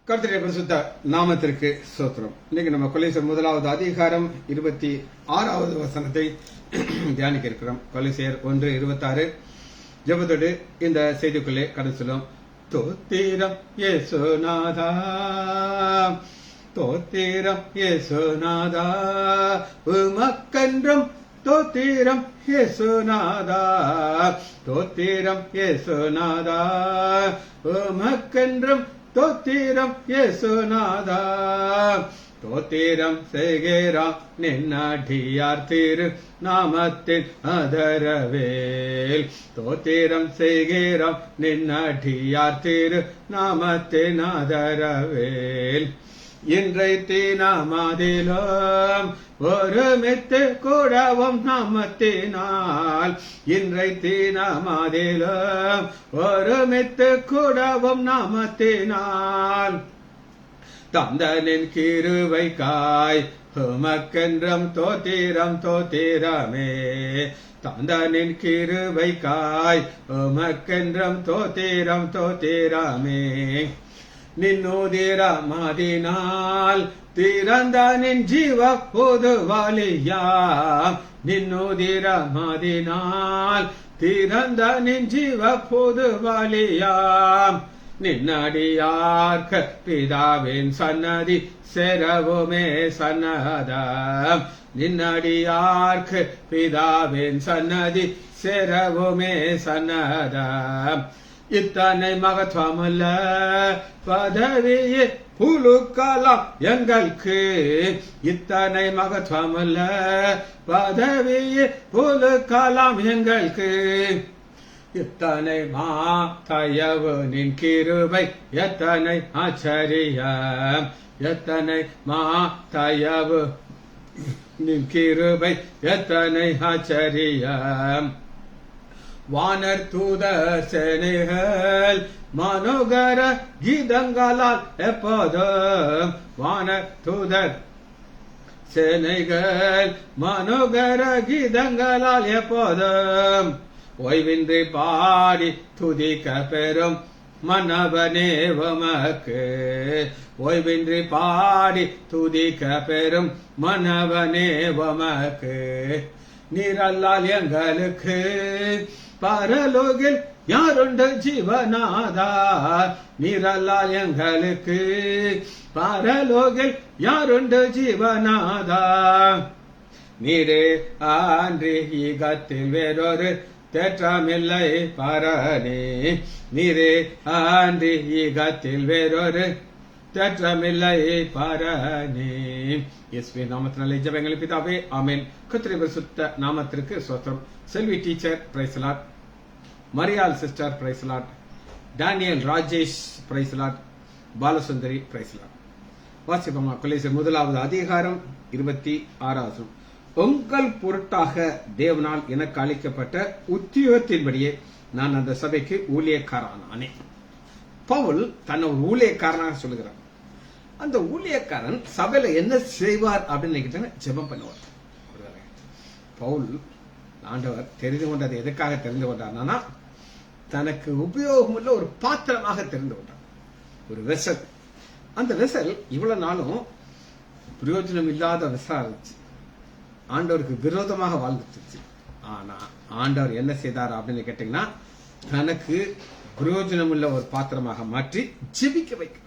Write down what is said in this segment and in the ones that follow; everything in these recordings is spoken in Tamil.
கர்த்தருடைய பரிசுத்த நாமத்திற்கு ஸ்தோத்திரம். இன்னைக்கு நம்ம கொலைசர் 1வது அதிகாரம் 26வது வசனத்தை தியானிக்க இருக்கிறோம். கொலைசர் 1:26 ஜெபத்தோடு இந்த செய்திக்குள்ளே கடந்து செல்லும். தோத்திரம் இயேசுநாதா, தோத்திரம் இயேசுநாதா, உமக்கென்றும் தோத்திரம் இயேசுநாதா, தோத்திரம் இயேசுநாதா, உமக்கென்றும் தோத்திரம் இயேசுநாதா, தோத்திரம் செய்கிறாம் நின்னடியார் திரு நாமத்தின் அதரவேல், தோத்திரம் செய்கிறாம் நின்னடியார் திரு நாமத்தின் அதரவேல். இன்றை தீனமதிலும் ஒருமித்து கூடவும் நாமத்தினால், இன்றை தீனமதிலும் ஒருமித்து கூடவும் நாமத்தினால், தந்தனின் கிருபைக்காய் உமக்கென்றும் தோத்திரம் தோத்திரமே, தந்தனின் கிருபைக்காய் உமக்கென்றும் தோத்திரம் தோத்திரமே. நின்னுதிரமதினால் திறந்த நின் ஜீவ பொதுவாலியாம், நின்னுதிரமதினால் திறந்த நின் ஜீவ பொதுவாலியாம், நின்னடியார்க்க பிதாவின் சன்னதி செரவுமே சன்னதம், நின்னடியார்க்க பிதாவின் சன்னதி செரவுமே சன்னதம். இத்தனை மகத்துவமுள்ள பதவியே புழுக்கலாம் எங்களுக்கு, இத்தனை மகத்துவமுள்ள பதவியே புழுக்கலாம் எங்களுக்கு, இத்தனை தயவு நின் கிருபை எத்தனை ஆச்சரியம், எத்தனை தயவு நின் கிருபை எத்தனை ஆச்சரியம். வானர் தூதர் சேனைகள் மனோகர கீதங்களால் எப்போதும், வானர் தூதர் சேனைகள் மனோகர கீதங்களால் எப்போதும், ஓய்வின்றி பாடி துதிக்க பெறும் மன்னவனே உமக்கு, ஓய்வின்றி பாடி துதிக்க பெறும் மன்னவனே உமக்கு. நீரல்லால் எங்களுக்கு பரலோகில் யாருண்டு ஜீவநாதா, நீரல்லால் எங்களுக்கு பரலோகில் யாருண்டு ஜீவநாதா, நீரே ஆன்றி ஈகத்தில் வேறொரு தேற்றமில்லை பரணி, நீரே ஆன்றி ஈகத்தில் வேறொரு தேற்றமில்லை பரணி. இயேசுவின் நாமத்தினாலே ஜெபங்களை பிதாவே, ஆமென். கர்த்தருடைய பரிசுத்த நாமத்திற்கு ஸ்தோத்திரம். Selvi teacher praise Lord, Mariyal sister praise Lord, Daniel Rajesh praise Lord, Balasundari praise Lord. வாசிப்போமா கொலைசர் 1வது அதிகாரம் 26வது. உங்கள் பொருட்டாக தேவனால் எனக்கு அளிக்கப்பட்ட உத்தியோகத்தின்படியே நான் அந்த சபைக்கு ஊழியக்காரனானே. பவுல் தன்னை ஒரு ஊழியக்காரனாக சொல்லுகிறார். அந்த ஊழியக்காரன் சபையில என்ன செய்வார் அப்படின்னு ஜெபம் பண்ணுவார். பவுல் ஆண்டவர் தெரிந்து கொண்டது எதுக்காக தெரிந்து கொண்டார்னா, தனக்கு உபயோகமுள்ள ஒரு பாத்திரமாக தெரிந்து கொண்டார், ஒரு வெசல். அந்த வெசல் இவ்வளவு நாளும் பிரயோஜனம் இல்லாத வெசலா இருந்துச்சு, ஆண்டவருக்கு விரோதமாக வாழ்ந்துச்சு. ஆனா ஆண்டவர் என்ன செய்தார் அப்படின்னு கேட்டீங்கன்னா, தனக்கு பிரயோஜனம் உள்ள ஒரு பாத்திரமாக மாற்றி ஜெபிக்க வைக்கிறார்.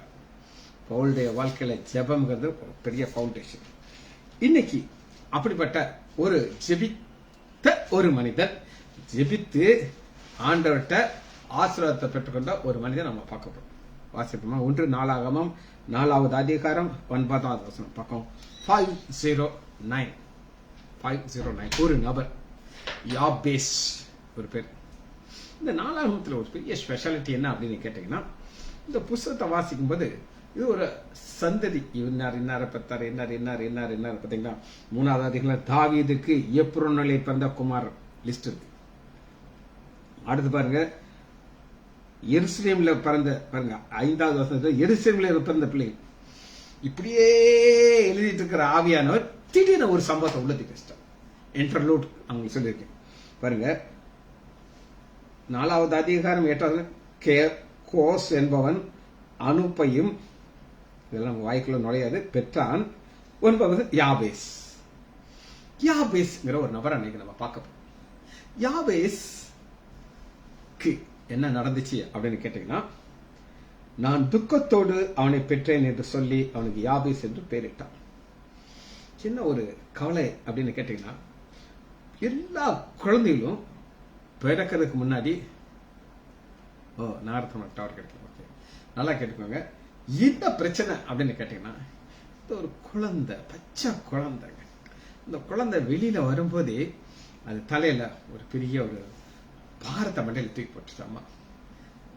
பவுலுடைய வாழ்க்கையில ஜெபம்ங்கிறது ஒரு பெரிய பவுண்டேஷன். இன்னைக்கு அப்படிப்பட்ட ஒரு ஜெபித்த ஒரு மனிதன், ஜெபித்து ஆண்டவர்கிட்ட ஆசீர்வாதத்தை பெற்றுக்கொண்ட ஒரு மனிதன் நம்ம பார்க்க போறோம். வாசிப்போமா? 1 நாளாகமம் 4வது அதிகாரம் 9வது வசனம், பக்கம் 509. 509 ஒரு நபர், யாபேஸ் ஒரு பேர். இந்த நாளாகமத்தில் ஒரு பெரிய ஸ்பெஷாலிட்டி என்ன அப்படின்னு கேட்டீங்கன்னா, இந்த புத்தகத்தை வாசிக்கும் போது இது ஒரு சந்ததி, இன்னார் இன்னாரை பத்தார், இன்னார் இன்னார் இன்னார் இன்னார் பார்த்தீங்கன்னா 3வது அதிகாரம் தாவீதுக்கு எப்ரோனிலே பிறந்த குமார் லிஸ்ட் இருக்கு. அடுத்து பாருங்க, எருசலேமில் பிறந்த, பாருங்க 5வது வசனத்தில் எருசலேமில் பிறந்த பிள்ளை. இப்படியே எழுதிட்டு இருக்கிற ஆவியானவர் திடீர்னு ஒரு சம்பவத்தை உள்ளது கஷ்டம் இன்டர்லூட் அவங்க சொல்லியிருக்கேன் பாருங்க. 4வது அதிகாரம் 8வது கோஸ் என்பவன் அனுப்பையும் இதெல்லாம் நம்ம வாய்க்குள்ள நுழையாது. பெற்றான். 9 யாபேஸ். யாபேஸ்ங்கிற ஒரு நபரை அன்னைக்கு நம்ம பார்க்க போறோம். யாபேஸ்க்கு என்ன நடந்துச்சு அப்படின்னு கேட்டீங்கன்னா, நான் துக்கத்தோடு அவனை பெற்றேன் என்று சொல்லி அவனுக்கு யாபேஸ் என்று பெயரிட்டான். என்ன ஒரு கவலை அப்படின்னு கேட்டீங்கன்னா, எல்லா குழந்தைகளும் பிறக்கிறதுக்கு முன்னாடி நார்த்தம் டவர் கிடைக்கும். ஓகே, நல்லா கேட்டுக்கோங்க. என்ன பிரச்சனை அப்படின்னு கேட்டீங்கன்னா, இந்த ஒரு குழந்தை, பச்சை குழந்தைங்க, இந்த குழந்தை வெளியில வரும்போதே அது தலையில ஒரு பெரிய ஒரு பாரத்தை மண்டையில தூக்கி போட்டுட்டாமா,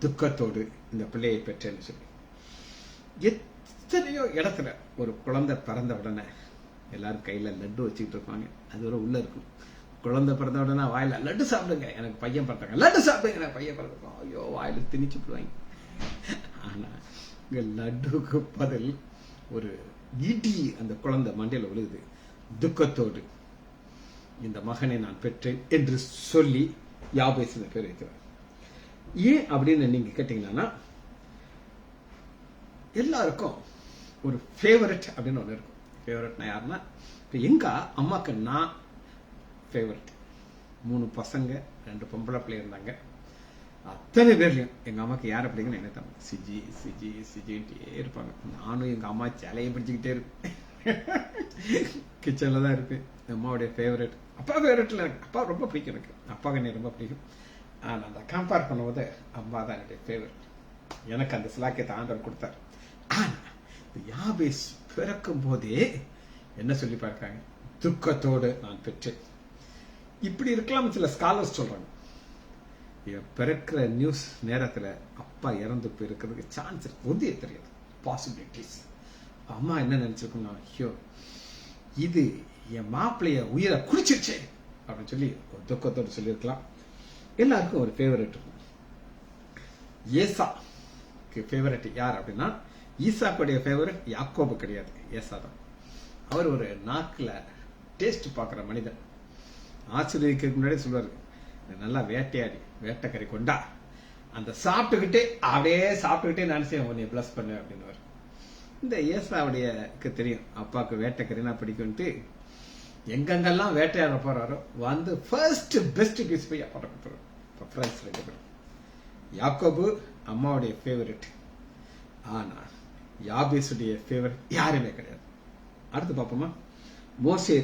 துக்கத்தோடு இந்த பிள்ளையை பெற்றேன்னு சொல்லி. எத்தனையோ இடத்துல ஒரு குழந்தை பிறந்த உடனே எல்லாரும் கையில லட்டு வச்சுக்கிட்டு இருப்பாங்க. அது ஒரு உள்ள இருக்கும். குழந்தை பிறந்த உடனே வாயில லட்டு சாப்பிடுங்க, எனக்கு பையன் பிறந்தாங்க, லட்டு சாப்பிடுங்க, எனக்கு பையன் பிறந்திருக்கோம், ஐயோ வாயில திணிச்சு போடுவாங்க. ஆனா இங்க லட்டுக்கு பதில் ஒரு ஈட்டி அந்த குழந்தை மண்டையில விழுகுது. துக்கத்தோடு இந்த மகனை நான் பெற்றேன் என்று சொல்லி யாபேஸ் பேர் வைக்கிறார். ஏன் அப்படின்னு நீங்க கேட்டீங்கன்னா, எல்லாருக்கும் ஒரு ஃபேவரட் அப்படின்னு ஒண்ணு இருக்கும். ஃபேவரட்னா யாருன்னா, இப்ப எங்க அம்மாக்கு நான் ஃபேவரட். 3 பசங்க, 2 பொம்பளை பிள்ளை இருந்தாங்க. அத்தனை பேர்லையும் எங்க அம்மாக்கு யார் அப்படிங்கன்னு என்ன தான் சிஜி சிஜி சிஜின்ட்டே இருப்பாங்க. நானும் எங்க அம்மா சேலையை பிடிச்சிக்கிட்டே இருப்பேன். கிச்சன்ல தான் இருப்பேன். அம்மாவுடைய ஃபேவரட். அப்பா ஃபேவரட்ல எனக்கு அப்பா ரொம்ப பிடிக்கும். எனக்கு அப்பா என்னை ரொம்ப பிடிக்கும். ஆனா அந்த கம்பேர் பண்ணும்போது அம்மா தான் என்னுடைய ஃபேவரட். எனக்கு அந்த சிலாக்கியத்தை ஆண்டவர் கொடுத்தார். ஆனா யாபேஸ் பிறக்கும் போதே என்ன சொல்லி பார்க்காங்க, துக்கத்தோடு நான் பெற்றேன். இப்படி இருக்கலாம் சில ஸ்காலர்ஸ் சொல்றாங்க. பிறக்கிற நியூஸ் நேரத்துல அப்பா இறந்து போயிருக்கிறதுக்கு சான்ஸ் இருக்கு, உறுதியே தெரியாது, பாசிபிலிட்டிஸ். அம்மா என்ன நினைச்சிருக்கோம்னா, ஐயோ இது என் மாப்பிள்ளைய உயிரை குடிச்சிருச்சே அப்படின்னு சொல்லி ஒரு துக்கத்தோடு சொல்லியிருக்கலாம். எல்லாருக்கும் ஒரு ஃபேவரட் இருக்கும். ஏசாக்கு ஃபேவரட் யார் அப்படின்னா, ஈசாக்குடைய ஃபேவரட் யாக்கோபு கிடையாது, ஏசா தான். அவர் ஒரு நாக்குல டேஸ்ட் பார்க்குற மனிதன். ஆசிரியருக்கு முன்னாடி சொல்வாரு, நல்லா வேட்டையாடி வேட்டைக்கறி கொண்டா அந்த சாப்பிட்டுக்கிட்டே அப்படியே சாப்பிட்டுக்கிட்டே நினைச்சேன் உன்னை பிளஸ் பண்ண அப்படின்னு. இந்த ஏசாவுடையக்கு தெரியும் அப்பாவுக்கு வேட்டைக்கறினா பிடிக்கும்ட்டு எங்கெங்கெல்லாம் வேட்டையாட போறாரோ வந்து ஃபர்ஸ்ட் பெஸ்ட் பீஸ் போய் அப்பா கொடுத்துருவோம். ஃப்ரெண்ட்ஸ் 2 பேரும். யாக்கோபு அம்மாவுடைய ஃபேவரட். ஆனா யாபேசுடைய ஃபேவரட் யாருமே கிடையாது. அடுத்து பார்ப்போமா, மோசே.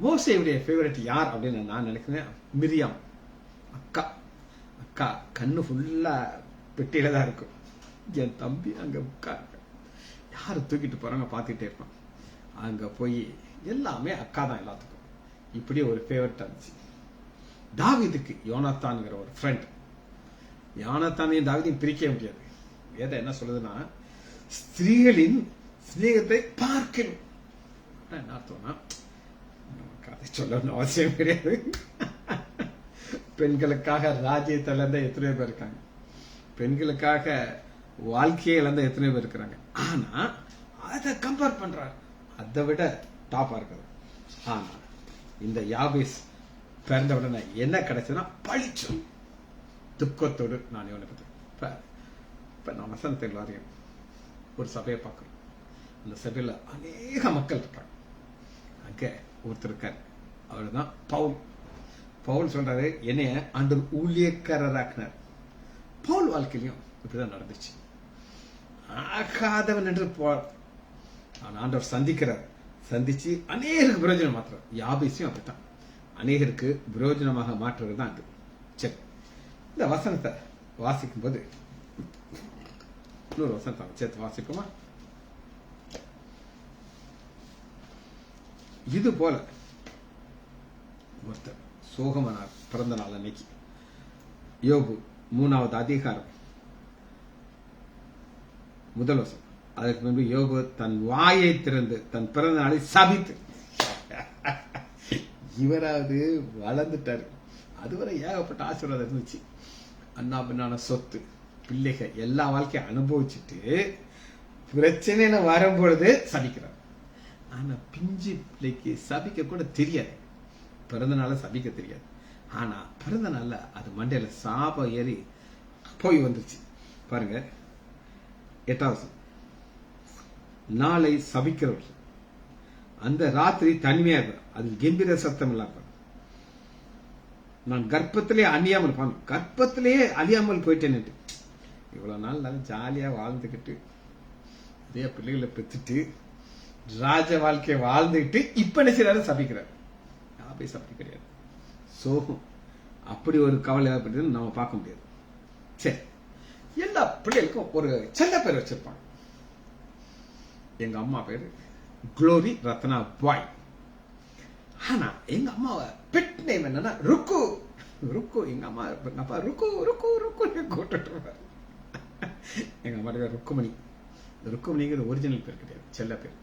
மோசேவுடைய ஃபேவரட் யார் அப்படின்னு நான் நினைக்கிறேன், மிரியாம், அக்கா. அக்கா கண்ணு ஃபுல்லா பெட்டியில தான் இருக்கும். என் தம்பி அங்க உட்கார், யாரு தூக்கிட்டு போறாங்க பார்த்துக்கிட்டே இருப்பான். அங்க போய் எல்லாமே அக்கா தான் எல்லாத்துக்கும். இப்படி ஒரு ஃபேவரட் இருந்துச்சு. தாவீதுக்கு யோனாத்தான்ங்கிற ஒரு ஃப்ரெண்ட். யோனாத்தானையும் தாவீதையும் பிரிக்க முடியாது. வேதம் என்ன சொல்லுதுன்னா, ஸ்திரீகளின் சிநேகத்தை பார்க்கணும். என்ன அர்த்தம்னா, கதை சொல்லணும்னு அவசியம் கிடையாது. பெண்களுக்காக ராஜ்யத்தை இழந்த எத்தனையோ பேர் இருக்காங்க, பெண்களுக்காக வாழ்க்கையை இழந்த எத்தனையோ பேர் இருக்கிறாங்க. ஆனா அதை கம்பேர் பண்றாரு, அதை விட டாப்பா இருக்கிறது. ஆனா இந்த யாபேஸ் பிறந்த உடனே என்ன கிடைச்சதுன்னா, பழிச்சு துக்கத்தோடு நான் இவனை பத்தி. இப்ப நான் வசனத்தில் வரையும் ஒரு சபையை பார்க்கிறோம். அந்த சபையில அநேக மக்கள் இருக்காங்க. அங்க ஒருத்தர் இருக்காரு, அவர்தான் பவுல். பவுல் சொல்றாரு, என்னைய ஆண்டவர் ஊழியக்காரராக்கினார். பவுல் வாழ்க்கையிலையும் இப்படிதான் நடந்துச்சு. ஆகாதவன் என்று ஆண்டவர் சந்திக்கிறார். சந்திச்சு அநேகருக்கு பிரயோஜனம் மாற்றுறார். யாபேசையும் அப்படித்தான் அநேகருக்கு பிரயோஜனமாக மாற்றுறது தான் அது. சரி, இந்த வசனத்தை வாசிக்கும் போது இன்னொரு வசனத்தை சேர்த்து வாசிப்போமா. இது போல ஒருத்தர் சோகமனார் பிறந்த நாள் அன்னைக்கு. யோபு 3வது அதிகாரம் 1 வசனம். அதற்கு முன்பு யோபு தன் வாயை திறந்து தன் பிறந்த நாளை சபித்து, இவராவது வளர்ந்துட்டாரு, அதுவரை ஏகப்பட்ட ஆசீர்வாதம் இருந்துச்சு, அண்ணா பின்னான சொத்து, பிள்ளைகள், எல்லா வாழ்க்கையும் அனுபவிச்சுட்டு பிரச்சனை வரும்பொழுது சபிக்கிறார். ஆனா பிஞ்சு பிள்ளைக்கு சபிக்க கூட தெரியாது, பிறந்த நாள சபிக்க தெரியாது. ஆனா பிறந்த நாள்ல அது மண்டையில சாபம் ஏறி போய் வந்துருச்சு. பாருங்க 8வது. நாளை சபிக்கிறவர்கள். அந்த ராத்திரி தனிமையா இருப்பார், அதில் கம்பீர சத்தம் இல்லாம நான் கர்ப்பத்திலே அழியாமல் கர்ப்பத்திலேயே அழியாமல் போயிட்டேன்னு. இவ்வளவு நாள் நல்லா ஜாலியா வாழ்ந்துக்கிட்டு இதே பிள்ளைகளை பெற்றுட்டு ராஜ வாழ்க்கையை வாழ்ந்துக்கிட்டு இப்ப என்ன செய்யறாரு, சபிக்கிறார். யாபேஸ் அப்படி கிடையாது. சோகம் அப்படி ஒரு கவலை ஏற்பட்டது நம்ம பார்க்க முடியாது. சரி, எல்லா பிள்ளைகளுக்கும் ஒரு செல்ல பேர் வச்சிருப்பாங்க. எங்க அம்மா பேரு குளோரி ரத்னா பாய். ஆனா எங்க அம்மாவை பெட் நேம் என்னன்னா ருக்கு. ருக்கு எங்க அம்மா அப்பா ருக்கு ருக்கு ருக்கு கூட்டுட்டு எங்க அம்மா பேர் ருக்குமணி. ருக்குமணிங்கிற ஒரிஜினல் பேர் கிடையாது, செல்ல பேர்.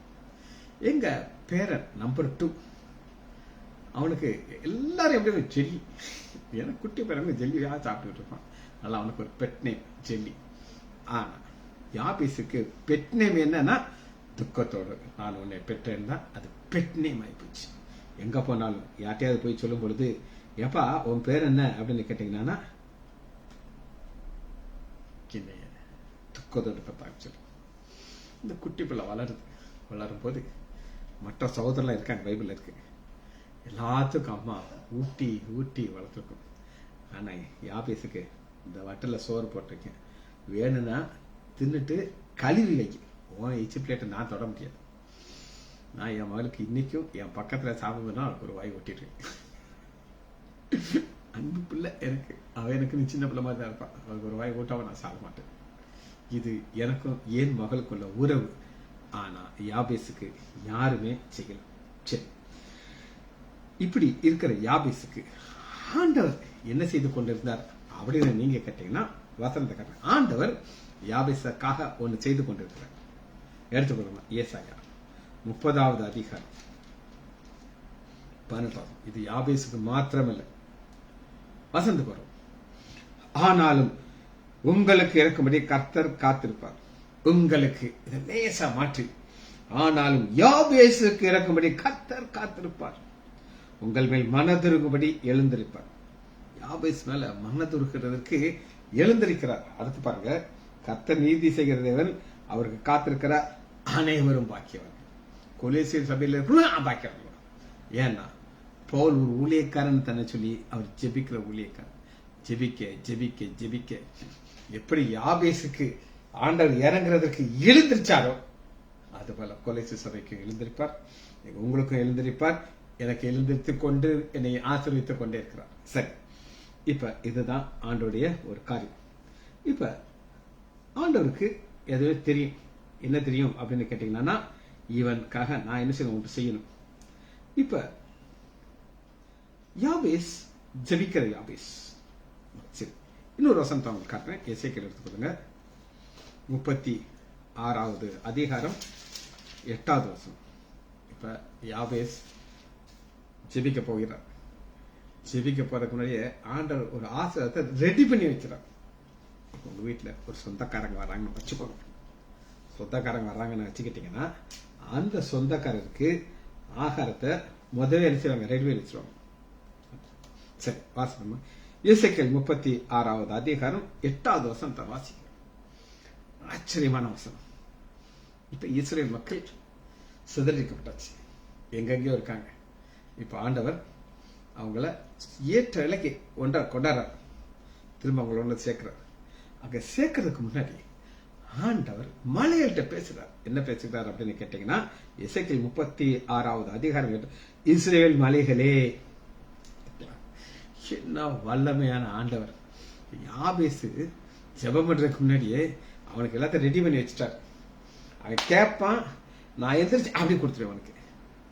எங்க பேரன் நம்பர் 2, அவனுக்கு எல்லாரும் எப்படி ஜெல்லி. எனக்கு குட்டி பேரன் ஜெல்லியா சாப்பிட்டுட்டு இருப்பான். அதனால அவனுக்கு ஒரு பெட் நேம் ஜெல்லி. ஆனா யாபேஸுக்கு பெட் நேம் என்னன்னா துக்கத்தோடு நான் உன்னை பெற்றேன் தான். அது பெட் நேம் ஆயிப்போச்சு. எங்க போனாலும் யார்ட்டையாவது போய் சொல்லும் பொழுது, எப்பா உன் பேர் என்ன அப்படின்னு கேட்டீங்கன்னா துக்கத்தோடு பார்த்து சொல்லு. இந்த குட்டி பிள்ளை வளரும் போது மற்ற சகோதரலாம் இருக்காங்க, பைபிள் இருக்கு, எல்லாத்துக்கும் அம்மா ஊட்டி ஊட்டி வளர்த்துருக்கும். ஆனா யாபேஸுக்கு இந்த வட்டில் சோறு போட்டிருக்கேன், வேணும்னா தின்னுட்டு கழுவி வைக்க. உன் எச்சி பிளேட்டை நான் தொட முடியாது. நான் என் மகளுக்கு இன்னைக்கும் என் பக்கத்துல சாப்பிடுனா அவளுக்கு ஒரு வாய் ஒட்டிட்டு அன்பு பிள்ளை எனக்கு. அவன் எனக்கு சின்ன பிள்ளை மாதிரி தான் இருப்பான். அவளுக்கு ஒரு வாய் ஓட்டாம நான் சாப்பிட மாட்டேன். இது எனக்கும் என் மகளுக்குள்ள உறவு. ஆனா யாபேஸுக்கு யாருமே செய்யல. சரி, இப்படி இருக்கிற யாபேஸுக்கு ஆண்டவர் என்ன செய்து கொண்டிருந்தார் அப்படின்னு நீங்க கேட்டீங்கன்னா வசனத்தை கேட்டேன். ஆண்டவர் யாபேஸுக்காக ஒன்று செய்து கொண்டிருக்கிறார். எடுத்துக்கொள்ளுங்க, ஏசாயா 30வது அதிகாரம் 18. இது யாபேஸுக்கு மாத்திரமல்ல, வசனத்துக்கு வரும். ஆனாலும் உங்களுக்கு இறக்கும்படி கர்த்தர் காத்திருப்பார். உங்களுக்கு இதை லேசா மாற்றி, ஆனாலும் யாபேஸுக்கு இறக்கும்படி கர்த்தர் காத்திருப்பார், உங்கள் மேல் மனதுருகும்படி எழுந்திருப்பார். யாபேஸ் மேல மனதுருகிறதுக்கு எழுந்திருக்கிறார். அடுத்து பாருங்க, கர்த்தர் நீதி செய்கிற தேவன், அவருக்கு காத்திருக்கிறார், அனைவரும் பாக்கியவர். கொலேசியர் சபையில் பாக்கியவர். ஏன்னா பவுல் ஒரு ஊழியக்காரன் தன்னை சொல்லி அவர் ஜெபிக்கிற ஊழியக்காரன். ஜெபிக்க ஜெபிக்க ஜெபிக்க எப்படி யாபேஸுக்கு ஆண்டவர் இறங்குறதுக்கு எழுந்திருச்சாரோ அது போல கொலேசியர் சபைக்கு எழுந்திருப்பார், உங்களுக்கும் எழுந்திருப்பார், எனக்கு எழுந்திருத்து கொண்டு என்னை ஆசீர்வதித்துக் கொண்டே இருக்கிறார். சரி, இப்ப இதுதான் ஆண்டோடைய ஒரு காரியம். இப்ப ஆண்டவருக்கு எதுவே தெரியும். என்ன தெரியும் அப்படின்னு கேட்டீங்கன்னா, இவனுக்காக நான் என்ன செய்யணும். இப்ப யாபேஸ் ஜெபிக்கிற யாபேஸ். சரி, இன்னொரு வசனத்தை அவங்க காட்டுறேன். எசேக்கியேல் எடுத்துக்கொள்ளுங்க, 36வது அதிகாரம் 8வது வசனம். இப்ப யாபேஸ் ஜெபிக்க போகிறார். ஜெபிக்க போறதுக்கு முன்னாடியே ஆண்டவர் ஒரு ஆசீர்வாதத்தை ரெடி பண்ணி வச்சிடார். உங்க வீட்டுல ஒரு சொந்தக்காரங்க வர்றாங்கன்னு வச்சுக்கோங்க. சொந்தக்காரங்க வர்றாங்கன்னு வச்சுக்கிட்டீங்கன்னா, அந்த சொந்தக்காரருக்கு ஆகாரத்தை முதல்ல என்ன செய்வாங்க, ரெடி பண்ணி வச்சிருவாங்க. சரி, வாசிக்கணும். எசேக்கியேல் 36வது அதிகாரம் 8வது வசனத்தை வாசிக்க. ஆச்சரியமான வசனம். இப்ப இஸ்ரேல் மக்கள் சிதறிக்கப்பட்டாச்சு, எங்கெங்கயோ இருக்காங்க. இப்ப ஆண்டவர் அவங்கள ஏற்ற இலைக்கு ஒன்றா கொண்டாடுறார், திரும்ப அவங்கள ஒன்று சேர்க்கிறார். அங்க சேர்க்கறதுக்கு முன்னாடி ஆண்டவர் மலைகள்கிட்ட பேசுறார். என்ன பேசுகிறார் அப்படின்னு கேட்டீங்கன்னா, எசேக்கியேல் 36வது அதிகாரம், இஸ்ரேல் மலைகளே. என்ன வல்லமையான ஆண்டவர். யாபேசு ஜெபம் பண்றதுக்கு முன்னாடியே அவனுக்கு எல்லாத்தையும் ரெடி பண்ணி வச்சுட்டார். அவன் கேட்பான், நான் எந்திரிச்சு அப்படி கொடுத்துருவேன் அவனுக்கு.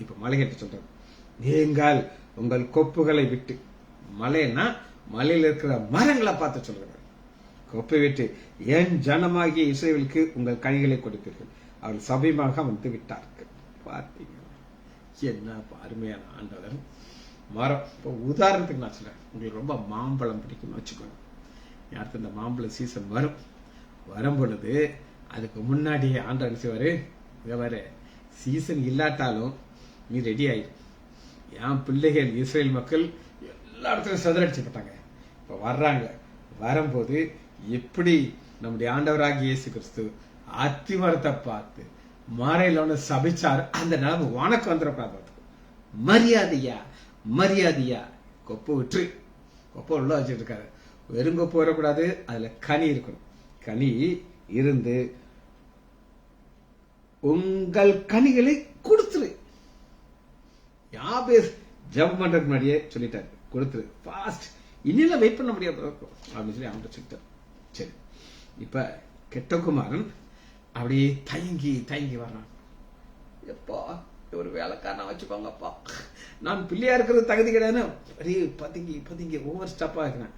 இப்ப மலைகிட்ட சொல்றாரு, நீங்கள் உங்கள் கொப்புகளை விட்டு, மலைன்னா மலையில் இருக்கிற மரங்களை பார்த்து சொல்றாரு, கொப்பை விட்டு என் ஜனமாகிய இஸ்ரவேலுக்கு உங்கள் கனிகளை கொடுப்பீர்கள், அவர்கள் சபையாக வந்து விட்டார்கள். பார்த்தீங்களா என்ன அருமையான ஆண்டவர். மரம், இப்போ உதாரணத்துக்கு நான் சொல்றேன், உங்களுக்கு ரொம்ப மாம்பழம் பிடிக்கும்னு வச்சுக்கோங்க. அடுத்து இந்த மாம்பழ சீசன் வரும் பொழுது அதுக்கு முன்னாடியே ஆண்டவர் செய்வாரு, வேற சீசன் இல்லாட்டாலும் நீ ரெடி ஆயிடும். என் பிள்ளைகள் இஸ்ரேல் மக்கள் எல்லா இடத்துலையும் சிதறடிச்சுப்பட்டாங்க. இப்ப வர்றாங்க, வரும்போது எப்படி நம்முடைய ஆண்டவராகிய இயேசு கிறிஸ்து அத்தி மரத்தை பார்த்து மாறையில ஒண்ணு சபிச்சாரு. அந்த நிலைமை உனக்கு வந்துடக்கூடாது. மரியாதையா மரியாதையா கொப்பை விட்டு கொப்பை உள்ள வச்சுட்டு இருக்காரு. வெறுங்கொப்பு வரக்கூடாது, அதுல கனி இருக்கணும். கனி இருந்து உங்கள் கனிகளை கொடுத்துரு. யாபேஸ் ஜம்ப் பண்றதுக்கு முன்னாடியே சொல்லிட்டாரு, கொடுத்துரு ஃபாஸ்ட், இன்னில வெயிட் பண்ண முடியாது அப்படின்னு சொல்லி அவன்கிட்ட சொல்லிட்டாரு. சரி, இப்ப கெட்ட குமாரன் அப்படியே தயங்கி தயங்கி வர்றான். எப்பா ஒரு வேலைக்காரனா வச்சுக்கோங்கப்பா, நான் பிள்ளையா இருக்கிறது தகுதி கிடையாது. அப்படியே பதுங்கி பதுங்கி ஓவர் ஸ்டாப்பா இருக்கிறேன்.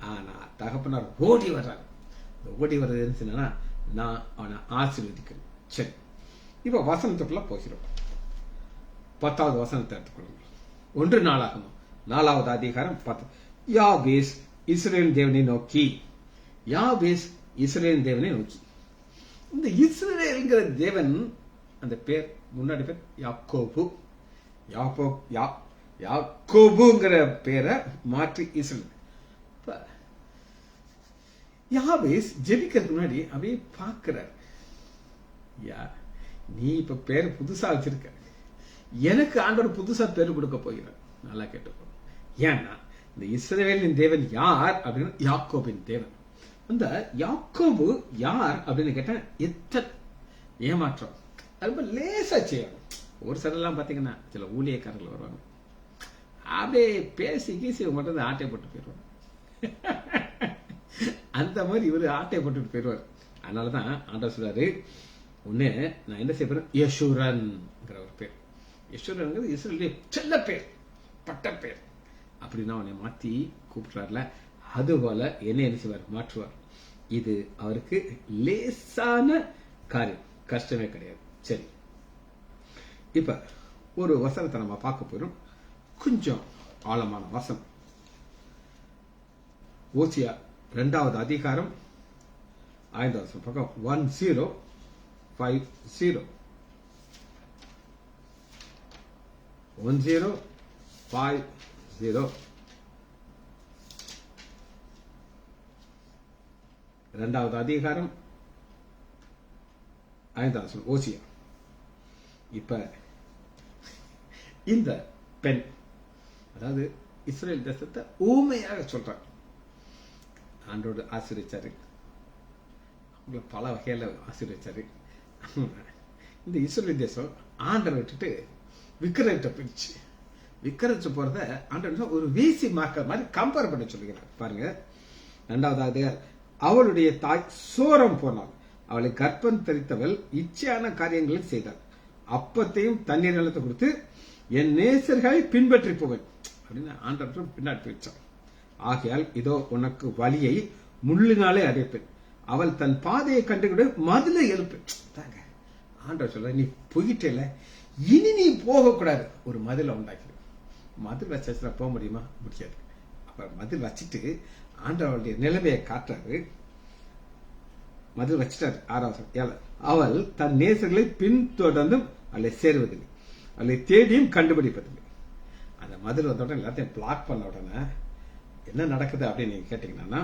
ஆனா தகப்பனார் ஓடி வர்றாரு. ஓடி வர்றது இருந்துச்சுன்னா நான் அவனை ஆசீர்வதிக்கிறேன். சரி, இப்ப வசனத்துக்குள்ள போகிறோம். 10வது வசனத்தை எடுத்துக்கொள்ளுங்க. 1 நாளாகமம் 4வது அதிகாரம் 10. யாபேஸ் இஸ்ரவேல் தேவனை நோக்கி, யாபேஸ் இஸ்ரவேல் தேவனை நோக்கி. இந்த இஸ்ரவேல்ங்கிற தேவன், அந்த பேர் முன்னாடி பேர் யாக்கோபு. யாக்கோபுங்கிற பேரை மாற்றி இஸ்ரவேல். யாபேஸ் ஜெபிக்கிறதுக்கு முன்னாடி அப்படியே பார்க்கிறார். நீ இப்ப பேர் புதுசா வச்சிருக்க, எனக்கு ஆண்டவர் புதுசா பேர் கொடுக்க போகிறார். நல்லா கேட்டுக்கோ. ஏன்னா இந்த இஸ்ரவேலின் தேவன் யார் அப்படின்னு, யாக்கோபின் தேவன். அந்த யாக்கோபு யார் அப்படின்னு கேட்டா எத்தனை ஏமாற்றம். ரொம்ப லேசா செய்யணும். ஒரு சிலர்லாம் பாத்தீங்கன்னா சில ஊழியக்காரர்கள் வருவாங்க, அப்படியே பேசி கீசி மட்டும் ஆட்டை போட்டு போயிடுவாங்க. அந்த மாதிரி இவரு ஆட்டை போட்டுட்டு போயிடுவார். அதனாலதான் ஆண்டவர் சொல்றாரு, ஒண்ணு நான் என்ன செய்ய போறேன், யசூரன் ஒரு பேர். யசூரன் இஸ்ரவேலுடைய செல்ல பேர், பட்ட பேர். அப்படின்னா அவனை மாத்தி கூப்பிடுறாருல, அதுபோல என்ன செய்வார், மாற்றுவார். இது அவருக்கு லேசான காரியம், கஷ்டமே கிடையாது. சரி, இப்ப ஒரு வசனத்தை நம்ம பார்க்க போறோம். கொஞ்சம் ஆழமான வசனம். ஓசியா 2வது அதிகாரம் 5வது வசனம் பக்கம் 1050. 1050 2வது அதிகாரம் 5வது வசனம் ஓசியா. இப்ப இந்த பெண், அதாவது இஸ்ரேல் தேசத்தை ஊமையாக சொல்றார். ஆண்டோடு ஆசீர்வதிச்சாரு, அவங்களை பல வகையில ஆசீர்வதிச்சாரு. இந்த இஸ்ரேல் தேசம் ஆண்டரை விட்டுட்டு விக்கிரத்தை பிடிச்சு, விக்கிரத்து போறத ஆண்டர் ஒரு வீசி மார்க்கர் மாதிரி கம்பேர் பண்ண சொல்லுகிறார். பாருங்க, 2வது அவளுடைய தாய் சோரம் போனாள், அவளை கர்ப்பம் தரித்தவள் இச்சையான காரியங்களை செய்தாள். அப்பத்தையும் தண்ணீர் நிலத்தை கொடுத்து என் நேசர்களை பின்பற்றி போவேன் அப்படின்னு ஆண்டவர் பின்னாடி போயிடுச்சான். ஆகையால் இதோ உனக்கு வழியை முள்ளினாலே அடைப்பேன், அவள் தன் பாதையை கண்டுகிட்டு மதுளை எழுப்பேன். ஆண்டவர் சொல்ற, நீ போயிட்டேல, இனி நீ போகக்கூடாது, ஒரு மதுளை உண்டாக்கி. மதுள் வச்சா போக முடியுமா? முடியாது. அப்ப மதுள் வச்சுட்டு ஆண்டவருடைய நிலைமையை காட்டுறாரு. மதுள் வச்சுட்டாரு. 6வது அவள் தன் நேசர்களை பின்தொடர்ந்தும் அவளை சேருவதில்லை, அவளை தேடியும் கண்டுபிடிப்பதில்லை. அந்த மதுள் வந்த உடனே எல்லாத்தையும் பிளாக் பண்ண உடனே என்ன நடக்குது அப்படின்னு நீங்க கேட்டீங்கன்னா,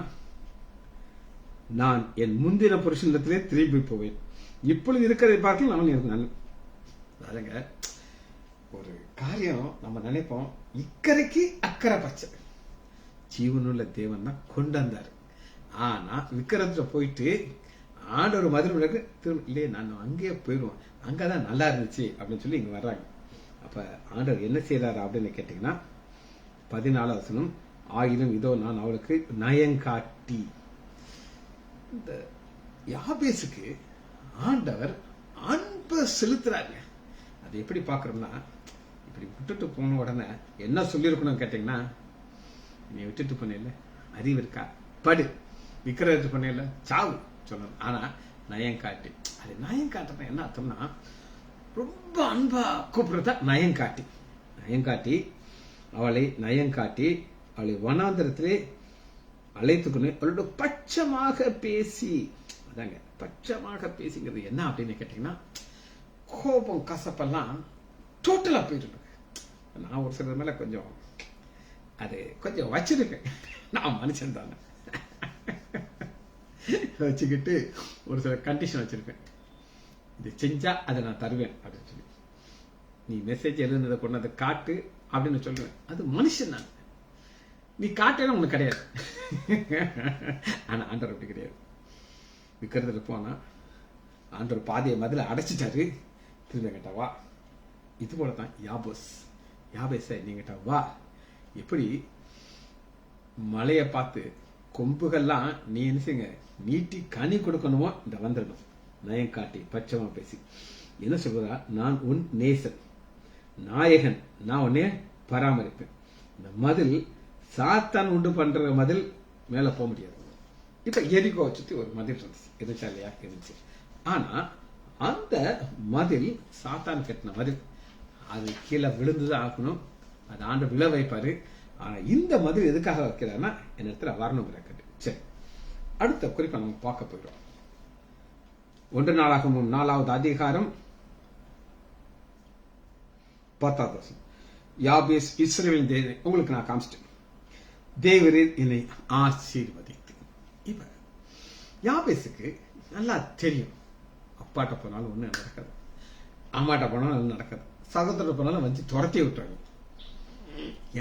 நான் என் முந்தின புருஷனிடத்திலே திரும்பி போவேன், இப்பொழுது இருக்கிறதை பார்த்து நான் அதுங்க ஒரு காரியம் நம்ம நினைப்போம், இக்கரைக்கு அக்கறை பச்சை. ஜீவனுள்ள தேவன் தான் கொண்டு வந்தாரு. ஆனா விக்கிரத்துல போயிட்டு ஆண்டவர் மதுரை திரும்ப இல்லையே, நான் அங்கேயே போயிடுவோம், அங்கதான் நல்லா இருந்துச்சு அப்படின்னு சொல்லி இங்க வர்றாங்க. அப்ப ஆண்டவர் என்ன செய்யறாரு அப்படின்னு கேட்டீங்கன்னா, 14வது வசனம், ஆயினும் இதோ நான் அவளுக்கு நயங்காட்டி. இந்த யாபேசுக்கு ஆண்டவர் அன்பை செலுத்துறாங்க. அது எப்படி பாக்குறோம்னா, இப்படி விட்டுட்டு போன உடனே என்ன சொல்லிருக்கணும் கேட்டீங்கன்னா, நீ விட்டுட்டு போனேல, அறிவு இருக்கா, படு, விக்கிரத்து பண்ணல, சாவு சொல்லணும். ஆனா நயங்காட்டி, அது நயங்காட்டுறது என்ன அர்த்தம்னா, ரொம்ப அன்பா கூப்பிடுறத நயங்காட்டி. நயங்காட்டி அவளை நயங்காட்டி அவளை வனாந்திரத்திலே அழைத்துக்கொண்டு அவளோட பட்சமாக பேசி. அதாங்க பட்சமாக பேசிங்கிறது என்ன அப்படின்னு கேட்டீங்கன்னா, கோபம் கசப்பெல்லாம் டோட்டலா போயிட்டு. நான் ஒரு சிலர் மேல கொஞ்சம் அது கொஞ்சம் வச்சிருக்கேன், நான் மனுஷன் தானே, வச்சுக்கிட்டு ஒரு சில கண்டிஷன் வச்சிருக்கேன். இது செஞ்சா அதை நான் தருவேன் அப்படின்னு சொல்லி, நீ மெசேஜ் எழுதுனதை கொண்டு அதை காட்டு அப்படின்னு சொல்லுவேன். அது மனுஷன் நான், நீ காட்டேன்னா உனக்கு கிடையாது. ஆனா ஆண்டவர் அப்படி கிடையாது. விற்கிறதுல போனா ஆண்டவர் பாதியை மதில அடைச்சிட்டாரு. திரும்ப கேட்டா வா. இது போலதான் யாபேச நீங்கிட்ட வா. எப்படி மலையை பார்த்து கொம்புகள்லாம் நீ என்ன செய்யுங்க நீட்டி கனி கொடுக்கணுமோ இந்த வந்துடணும். நயம் காட்டி பச்சமா பேசி என்ன சொல்றதா, நான் உன் நேசன் நாயகன், நான் உன்னைய பராமரிப்பேன். இந்த மதில் சாத்தான் உண்டு பண்ற மதில் மேல போக முடியாது. இப்ப எரிகோ சுத்தி ஒரு மதில் இருந்துச்சா இல்லையா? இருந்துச்சு. ஆனா அந்த மதில் சாத்தான் கட்டின மதில், அது கீழே விழுந்துதான் ஆகணும். அது ஆண்டு விழ வைப்பாரு. ஆனா இந்த மதில் எதுக்காக வைக்கிறாருன்னா என் இடத்துல வரணும். சரி, அடுத்த குறிப்பை நம்ம பார்க்க போயிடும். 1 நாளாகமம் 4வது அதிகாரம் 10வது வசனம். யாபேஸ் இஸ்ரவேலின் தேவனை உங்களுக்கு நான் காமிச்சிட்டேன், தேவரீர் என்னை ஆசீர்வதித்து. இப்ப யாபேஸுக்கு நல்லா தெரியும், அப்பாட்ட போனாலும் ஒண்ணு நடக்காது, அம்மாட்ட போனாலும் ஒண்ணு நடக்காது, சகோதரர் போனாலும் வந்து துரத்தி விட்டுறாங்க.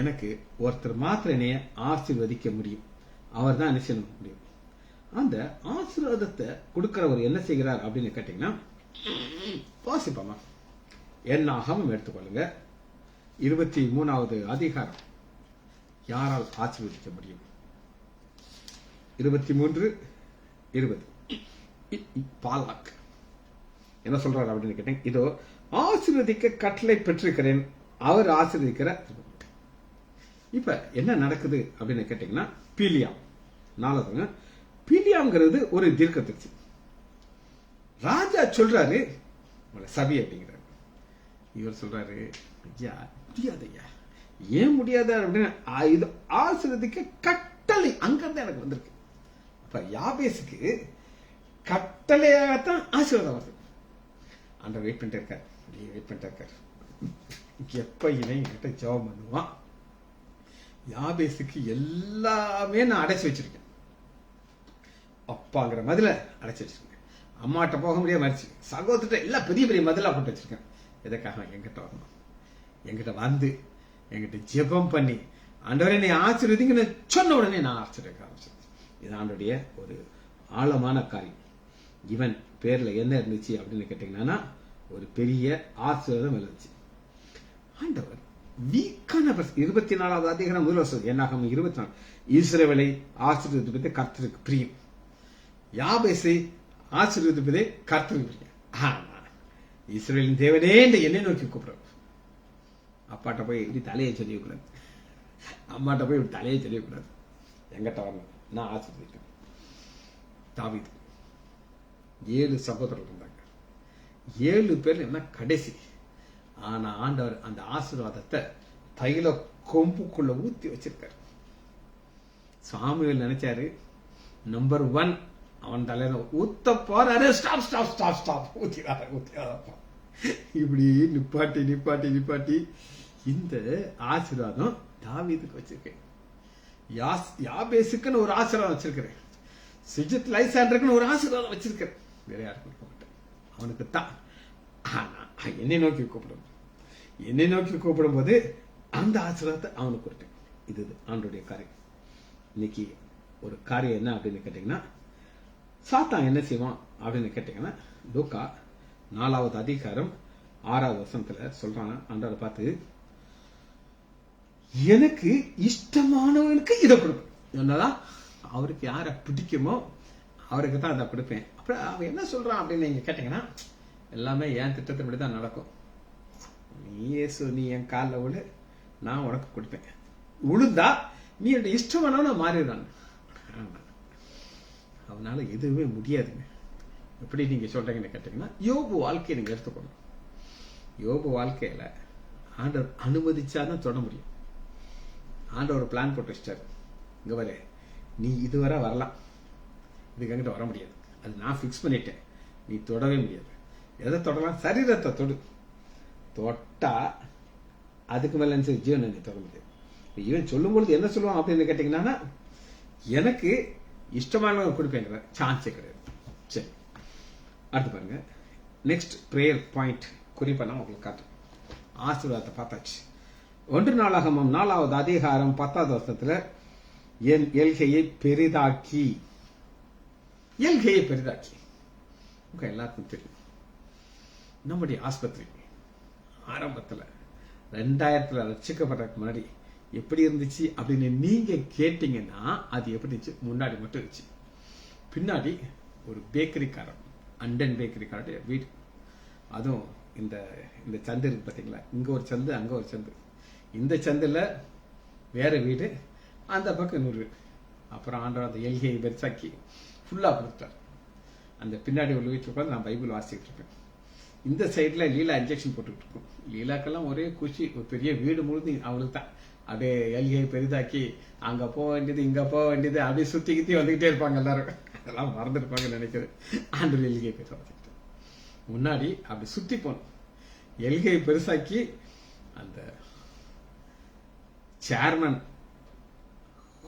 எனக்கு ஒருத்தர் மாத்திரம் என்னைய ஆசீர்வதிக்க முடியும், அவர் தான் என்ன செய்ய முடியும். அந்த ஆசீர்வாதத்தை கொடுக்கிறவர் என்ன செய்கிறார் அப்படின்னு கேட்டீங்கன்னா, வாசிப்போமா, என்னாகமம் எடுத்துக்கொள்ளுங்க. 23வது அதிகாரம். யாரால் ஆசீர்வதிக்க முடியும்? 23:20. பாலாக் என்ன சொல்றாரு அப்படின்னு கேட்டேன், இதோ ஆசீர்வதிக்க கட்டளை பெற்றிருக்கிறேன், அவர் ஆசீர்வதிக்கிற. இப்ப என்ன நடக்குது அப்படின்னு கேட்டீங்கன்னா, பீலியாம் 4. பீலியாம்ங்கிறது ஒரு தீர்க்கதரிசி. ராஜா சொல்றாரு சபை அப்படிங்கிறாரு. இவர் சொல்றாரு, ஐயா முடியாது, ஐயா ஏன் முடியாது அப்படின்னு, இது ஆசீர்வதிக்க கட்டளை அங்கிருந்து எனக்கு வந்திருக்கு. அப்ப யாபேஸுக்கு கட்டளையாகத்தான் ஆசீர்வாதம் வருது. ஆண்டவர் வெயிட் பண்ணிட்டு இருக்காரு, வெயிட் பண்ணிட்டு இருக்காரு. எப்ப இவன் கிட்ட ஜெபம் பண்ணுவான். யாபேஸுக்கு எல்லாமே நான் அடைச்சு வச்சிருக்கேன். அப்பாங்கிற மதில அடைச்சு வச்சிருக்கேன், அம்மாட்ட போக முடியாது மறைச்சு, சகோதரத்தை எல்லாம் பெரிய பெரிய மதிலா போட்டு வச்சிருக்கேன். எதுக்காக? எங்கிட்ட வரணும், எங்கிட்ட வந்து எங்கிட்ட ஜெபம் பண்ணி ஆண்டவரே என்னை ஆசீர்வதிங்கன்னு சொன்ன உடனே நான் ஆச்சரியக்க ஆரம்பிச்சேன். இது ஆண்டோடைய ஒரு ஆழமான காரியம். இவன் பேர்ல என்ன இருந்துச்சு அப்படின்னு கேட்டீங்கன்னா, ஒரு பெரிய ஆசீர்வாதம் இருந்துச்சு. ஆண்டவர் வீக்கான 24வது அதிகாரம் 1 வருஷம் என்னாகும் 24. இஸ்ரவேலை ஆசீர்வதிப்பதே கர்த்தருக்கு பிரியம், யாபேசை ஆசீர்வதிப்பதே கர்த்தருக்கு பிரியம். ஆனா இஸ்ரவேலின் தேவனே என்னை நோக்கி கூப்பிடுற. அப்பாட்ட போய் இப்படி தலையை சொல்லிக்கூடாது, அம்மாட்ட போய் இப்படி தலையை சொல்லிக்கூடாது, எங்கிட்ட வரணும், நான் ஆசீர்வதிப்பேன். தாவீது 7 சகோதரர்கள் இருந்தாங்க, 7 பேர் என்ன கடைசி. ஆனா ஆண்டவர் அந்த ஆசீர்வாதத்தை தைல கொம்புக்குள்ள ஊத்தி வச்சிருக்காரு. சாமுவேல் நினைச்சாரு நம்பர் 1 அவன் தலையில ஊத்த போறாரு. ஸ்டாப் ஸ்டாப் ஸ்டாப் ஸ்டாப் ஊத்திராப்பா. இப்படி நிப்பாட்டி நிப்பாட்டி நிப்பாட்டி இந்த ஆசீர்வாதம் தாவீதுக்கு வச்சிருக்கேன். யாபேஸுக்குன்னு ஒரு ஆசீர்வாதம் வச்சிருக்கிறேன், சுஜித் லைசாண்டருக்குன்னு ஒரு ஆசீர்வாதம் வச்சிருக்கிறேன். வேற யாருக்கும் இருக்க மாட்டேன், அவனுக்கு தான். ஆனா என்னை நோக்கி கூப்பிடும், என்னை நோக்கி கூப்பிடும் போது அந்த ஆசீர்வாதத்தை அவனுக்கு கொடுத்தேன். இது ஆண்டோடைய காரியம். இன்னைக்கு ஒரு காரியம் என்ன அப்படின்னு கேட்டீங்கன்னா, சாத்தான் என்ன செய்வான் அப்படின்னு கேட்டீங்கன்னா, லூக்கா 4வது அதிகாரம் 6வது வசனத்துல சொல்றான். ஆண்டவரை பார்த்து, எனக்கு இஷ்டமானவனுக்கு இதை கொடுப்பேன். என்னதான் அவருக்கு யாரை பிடிக்குமோ அவருக்கு தான் அதை கொடுப்பேன். அப்புறம் அவன் என்ன சொல்றான் அப்படின்னு நீங்க கேட்டீங்கன்னா, எல்லாமே என் திட்டத்தின்படி தான் நடக்கும். நீ என் காலில் விழு, நான் உனக்கு கொடுப்பேன். உழுந்தா நீ என்னோட இஷ்டமானவன மாறிடுறான். அவனால எதுவுமே முடியாதுங்க. எப்படி நீங்க சொல்றீங்கன்னு கேட்டீங்கன்னா, யோபு வாழ்க்கையை நீங்க எடுத்துக்கணும். யோபு வாழ்க்கையில ஆண்டவர் அனுமதிச்சாதான் தொட முடியும். ஆண்டவர் ஒரு பிளான் போட்டு வச்சிட்டாரு. இங்க வர நீ இதுவரை வரலாம், இதுக்கு எங்கிட்ட வர முடியாது, அது நான் பிக்ஸ் பண்ணிட்டேன், நீ தொடவே முடியாது. எதை தொடலாம்? சரீரத்தை தொடு. தொட்டா அதுக்கு மேல ஜீவனை நீ தொட முடியாது. இவன் சொல்லும் பொழுது என்ன சொல்லுவான் அப்படின்னு கேட்டீங்கன்னா, எனக்கு இஷ்டமானவங்க கொடுப்பேங்கிற சான்ஸே கிடையாது. சரி, அடுத்து பாருங்க. நெக்ஸ்ட் ப்ரேயர் பாயிண்ட் குறிப்பை நான் உங்களுக்கு காட்டுறேன். ஆசீர்வாதத்தை பார்த்தாச்சு. 1 நாளாகமம் 4வது அதிகாரம் 10வது வருஷத்துல என் எல்கையை பெரிதாக்கி உங்க எல்லாருக்கும் தெரியும். நம்முடைய ஆஸ்பத்திரி ஆரம்பத்துல 2000 ரட்சிக்கப்படுறதுக்கு முன்னாடி எப்படி இருந்துச்சு அப்படின்னு நீங்க கேட்டீங்கன்னா அது எப்படி இருந்துச்சு? முன்னாடி மட்டும் இருந்துச்சு. பின்னாடி ஒரு பேக்கரிக்காரன், அண்டன் பேக்கரிக்காரடைய வீடு. அதுவும் இந்த இந்த சந்து இருக்கு பார்த்தீங்களா, இங்க ஒரு சந்து அங்க ஒரு சந்து. இந்த சந்துல வேற வீடு, அந்த பக்கம் இன்னொரு வீடு. அப்புறம் ஆண்டவர் அந்த எல்கையை பெருசாக்கி ஃபுல்லா கொடுத்தார். அந்த பின்னாடி உள்ள வீட்டில் உட்காந்து நான் பைபிள் வாசிக்கிட்டு இருப்பேன். இந்த சைட்ல லீலா இன்ஜெக்ஷன் போட்டுக்கிட்டு இருக்கும். லீலாக்கெல்லாம் ஒரே குஷி, ஒரு பெரிய வீடு முழுது அவளுக்கு தான். அப்படியே எல்கையை பெரிதாக்கி அங்க போக வேண்டியது இங்க போக வேண்டியது அப்படியே சுத்தி கித்தி வந்துகிட்டே இருப்பாங்க எல்லாரும். அதெல்லாம் மறந்துருப்பாங்கன்னு நினைக்கிறேன். ஆண்டவர் எல்கையை பெருசாக்கிட்டு முன்னாடி அப்படி சுத்தி போனோம். எல்கையை பெருசாக்கி அந்த சேர்மன்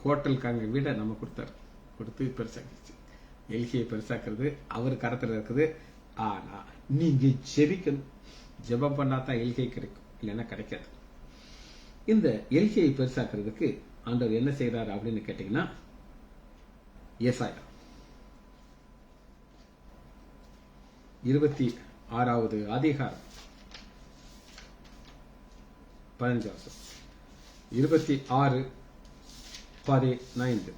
ஹோட்டலுக்காங்க வீடை நம்ம கொடுத்து பெருசாக்கிச்சு. எல்கையை பெருசாக்குறது அவர் கரத்துல இருக்குது. ஆனா நீங்க ஜெபிக்கணும். ஜெபம் பண்ணாதான் எல்கை கிடைக்கும், இல்லைன்னா கிடைக்காது. இந்த எல்கையை பெருசாக்குறதுக்கு ஆண்டவர் என்ன செய்யறாரு அப்படின்னு கேட்டீங்கன்னா, ஏசாயா 26வது அதிகாரம் 15 வருஷம் 26:15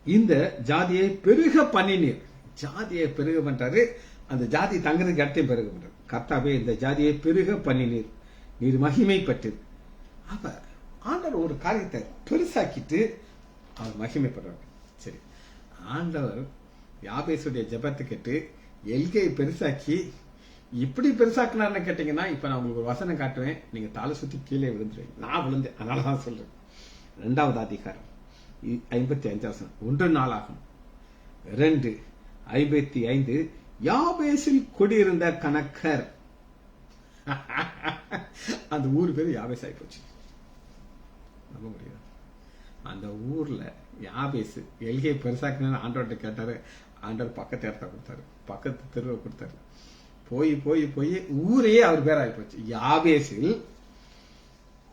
இந்த ஜாதியை பெருக பண்ணினீர். ஜாதியை பெருக பண்றாரு. அந்த ஜாதி தங்குறதுக்கு இடத்தையும் பெருக பண்றாரு. கர்த்தாவே இந்த ஜாதியை பெருக பண்ணினீர், நீர் மகிமைப்பட்டு. அப்ப ஆண்டவர் ஒரு காரியத்தை பெருசாக்கிட்டு அவர் மகிமைப்படுறாரு. சரி, ஆண்டவர் யாபேசுடைய ஜெபத்தை கேட்டு எல்கையை பெருசாக்கி இப்படி பெருசாக்குனார்னு கேட்டீங்கன்னா, இப்ப நான் உங்களுக்கு ஒரு வசனம் காட்டுவேன், நீங்க தலை சுத்தி கீழே விழுந்துருவீங்க. நான் விழுந்தேன், அதனாலதான் சொல்றேன். 2வது அதிகாரம் 55 வசனம். 1 நாளாகும் 2:55 யாபேசில் குடியிருந்த கணக்கர். அந்த ஊர் பேரு யாபேஸ் ஆகி போச்சு. நம்ப முடியாது. அந்த ஊர்ல யாபேசு எல்கையை பெருசாக்குன்னு ஆண்டவர்கிட்ட கேட்டாரு. ஆண்டவர் பக்கத்து இடத்த கொடுத்தாரு, பக்கத்து தெருவை கொடுத்தாரு. போய் போய் போய் ஊரையே அவர் பேர் ஆகி போச்சு. யாபேசில்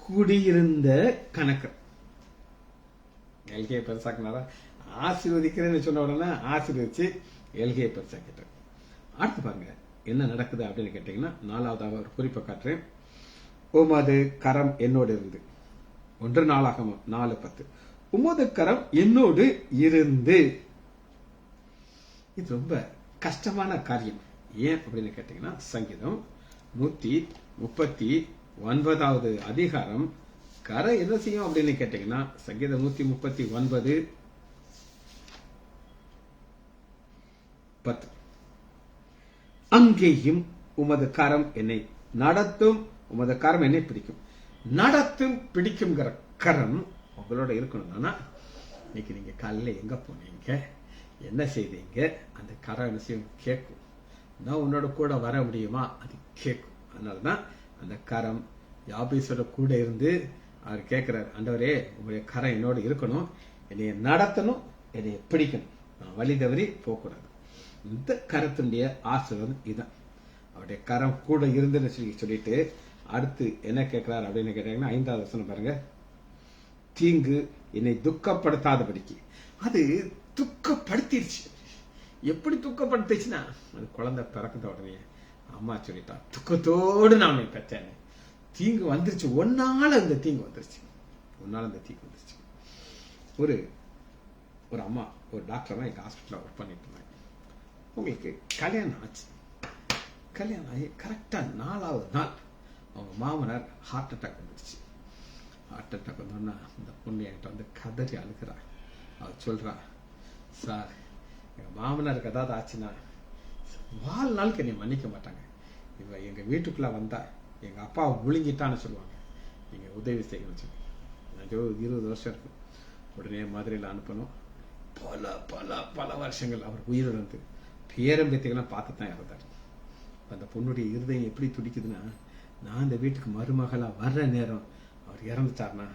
குடியிருந்த கணக்கர். எல்கையை பெருசாக்குனாரா? ஆசீர்வதிக்கிறேன்னு சொன்ன உடனே ஆசீர்வதிச்சு எல்கையை பெருசாக்கிட்டார். அடுத்து பாருங்க என்ன நடக்குது அப்படின்னு கேட்டீங்கன்னா, 4வது ஒரு குறிப்பை காட்டுறேன். உமது கரம் என்னோடு இருந்து. 1 நாளாகமம் 4:10 உமது கரம் என்னோடு இருந்து. இது ரொம்ப கஷ்டமான காரியம். ஏன் அப்படின்னு கேட்டீங்கன்னா, சங்கீதம் 139வது அதிகாரம் கரை என்ன செய்யும் அப்படின்னு கேட்டீங்கன்னா, சங்கீதம் 139:10 அங்கேயும் உமது கரம் என்னை நடத்தும், உமது கரம் என்னை பிடிக்கும். நடத்தும் பிடிக்கும்ங்கிற கரம் உங்களோட இருக்கணும். ஆனா இன்னைக்கு நீங்க காலையில எங்க போனீங்க, என்ன செய்தீங்க, அந்த கரம் என்ன செய்யும்? கேட்கும். நான் உன்னோட கூட வர முடியுமா? அது கேட்கும். அதனாலதான் அந்த கரம் யாபேசோட கூட இருந்து அவர் கேட்கிறார், ஆண்டவரே உங்களுடைய கரம் என்னோட இருக்கணும், என்னைய நடத்தணும், என்னைய பிடிக்கணும், நான் வழி தவறி போகக்கூடாது. இந்த கரத்தினுடைய ஆசீர்வாதம் இதுதான். அவருடைய கரம் கூட இருந்துன்னு சொல்லிட்டு அடுத்து என்ன கேட்கிறார் அப்படின்னு கேட்டீங்கன்னா, 5வது வசனம் பாருங்க. தீங்கு என்னை துக்கப்படுத்தாதபடிக்கு. அது துக்கப்படுத்திடுச்சு. எப்படி துக்கப்படுத்துச்சுன்னா, அது குழந்தை பிறக்குத உடனே அம்மா சொல்லிட்டா, துக்கத்தோடு நான் உன்னை பெற்றேன், தீங்கு வந்துருச்சு, ஒன்னால இந்த தீங்கு வந்துருச்சு. ஒரு அம்மா ஒரு டாக்டர் எங்க ஹாஸ்பிட்டல்ல ஒர்க் பண்ணிட்டு இருந்தாங்க. உங்களுக்கு கல்யாணம் ஆச்சு. கல்யாணம் ஆகி கரெக்டா 4வது நாள் அவங்க மாமனார் ஹார்ட் அட்டாக் வந்துருச்சு. ஹார்ட் அட்டாக் வந்தோன்னா அந்த பொண்ணு என்கிட்ட வந்து கதறி அழுகிறா. அவர் சொல்றா, சார் எங்க மாமனாருக்கு ஏதாவது ஆச்சுன்னா வாழ்நாளுக்கு என்னை மன்னிக்க மாட்டாங்க. இவ எங்க வீட்டுக்குள்ள வந்தா எங்க அப்பாவை முழுங்கிட்டான்னு சொல்லுவாங்க, நீங்க உதவி செய்யணும்னு சொல்லி. 20 வருஷம் இருக்கும். உடனே மதுரையில் அனுப்பணும். பல பல பல வருஷங்கள் அவர் உயிரிழந்து பேரம்பேத்திகள்லாம் பார்த்து தான் இறந்தார். அந்த பொண்ணுடைய இருதயம் எப்படி துடிக்குதுன்னா, நான் இந்த வீட்டுக்கு மருமகளா வர்ற நேரம் அவர் இறந்துட்டார்னா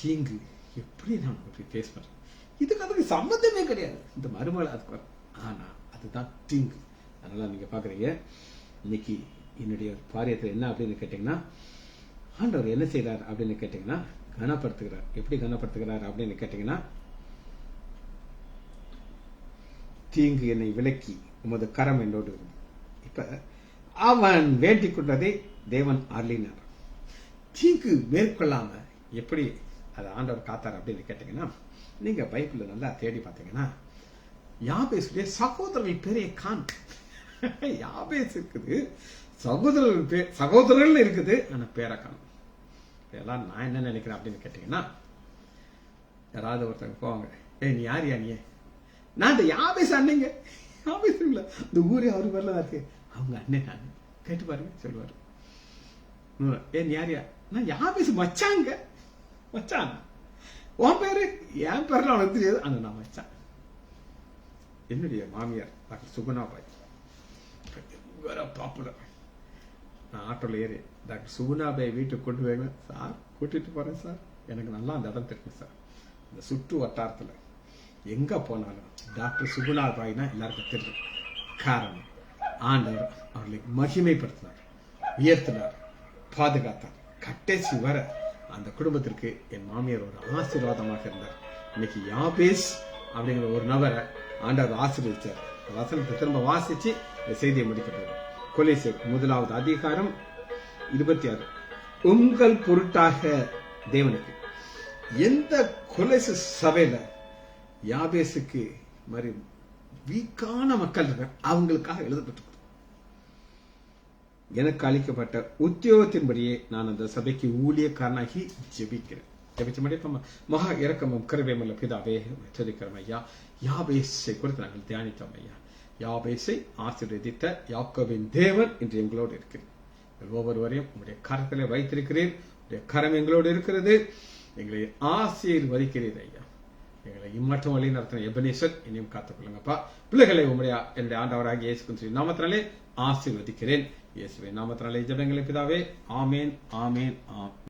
தீங்கு எப்படி நான் ஃபேஸ் பண்றேன், இதுக்கு அதுக்கு சம்பந்தமே கிடையாது. இந்த மருமகள் அதுக்கு வரும். ஆனா அதுதான் தீங்கு. அதனால நீங்க பாக்குறீங்க, இன்னைக்கு என்னுடைய பாரியத்தில் என்ன அப்படின்னு கேட்டீங்கன்னா, ஆண்டவர் என்ன செய்யறார் அப்படின்னு கேட்டீங்கன்னா, கனப்படுத்துகிறார். எப்படி கனப்படுத்துகிறார் அப்படின்னு கேட்டீங்கன்னா, தீங்கு என்னை விலக்கி உமது கரம் என்னோடு இருக்கு. இப்ப அவன் வேண்டிக் கொண்டதை தேவன் அருளினார். தீங்கு மேற்கொள்ளாம எப்படி அதை ஆண்டவர் காத்தார் அப்படின்னு கேட்டீங்கன்னா, நீங்க பைபிள்ல நல்லா தேடி பார்த்தீங்கன்னா, யாபேசுடைய சகோதரர்கள் பேரே காண். யாபேஸ் இருக்குது, சகோதரர்கள் இருக்குது, ஆனா பேரை காணும். இதெல்லாம் நான் என்ன நினைக்கிறேன் அப்படின்னு கேட்டீங்கன்னா, யாராவது ஒருத்தங்க போவாங்க, நீ யார் யா நீ? நான் இந்த யாபேஸ் அண்ணங்க. யாபேஸ் இல்ல, இந்த ஊரே அவரு வரல இருக்கு, அவங்க அண்ணன் நான் கேட்டு பாருங்க சொல்லுவாரு. நீ யாரியா? நான் யாபேஸ் மச்சாங்க. மச்சான் உன் பேரு? என் பேர்ல அவனுக்கு தெரியாது, ஆனா நான் மச்சான். என்னுடைய மாமியார் டாக்டர் சுகுணாபாய் பாப்புலர். நான் ஆட்டோல ஏறி டாக்டர் சுகுணாபாய் வீட்டுக்கு கொண்டு போய், சார் கூட்டிட்டு போறேன் சார், எனக்கு நல்லா அந்த இடம் தெரியும் சார். இந்த சுற்று வட்டாரத்துல எங்க போனாலும் டாக்டர் சுகுணாபாய்னா எல்லாருக்கும் தெரியும். காரணம், ஆண்டவர் அவர்களை மகிமைப்படுத்தினார், உயர்த்தினார், பாதுகாத்தார். கட்டேசி வர அந்த குடும்பத்திற்கு என் மாமியார் ஒரு ஆசீர்வாதமாக இருந்தார். இன்னைக்கு யாபேஸ் அப்படிங்கிற ஒரு நபரை ஆண்டவர் ஆசீர்வதிச்சார். வசனத்தை திரும்ப வாசிச்சு இந்த செய்தியை முடிக்கிறார். கொலேசியர் 1வது அதிகாரம் 26. உங்கள் பொருட்டாக தேவனுக்கு. எந்த கொலேசு சபையில யாபேசுக்கு மாதிரி வீக்கான மக்கள் இருக்க, அவங்களுக்காக எழுதப்பட்டிருக்கு. எனக்கு அளிக்கப்பட்ட உத்தியோகத்தின்படியே நான் அந்த சபைக்கு ஊழியக்காரனாகி ஜெபிக்கிறேன். மகா இறக்கமும் கருவேமல்ல பிதாவே வச்சிருக்கிறோம் ஐயா. யாபேசை குறித்து நாங்கள் தியானித்தோம் ஐயா. யாபேசை ஆசீர்வதித்த யாக்கோபின் தேவன் இன்று எங்களோடு இருக்கிறேன். ஒவ்வொருவரையும் உங்களுடைய கரத்திலே வைத்திருக்கிறேன். உங்களுடைய கரம் எங்களோடு இருக்கிறது. எங்களை ஆசீர்வதிக்கிறீர் ஐயா. எங்களை இம்மட்டும் வழி நடத்தின எபனேசர் இனியும் காத்துக்கொள்ளுங்கப்பா. பிள்ளைகளை என்னுடைய ஆண்டவராகிய இயேசு கிறிஸ்துவின் நாமத்தினாலே ஆசீர்வதிக்கிறேன். இயேசுவின் நாமத்தினாலே ஜெபங்களை பிதாவே. ஆமேன், ஆமேன், ஆமேன்.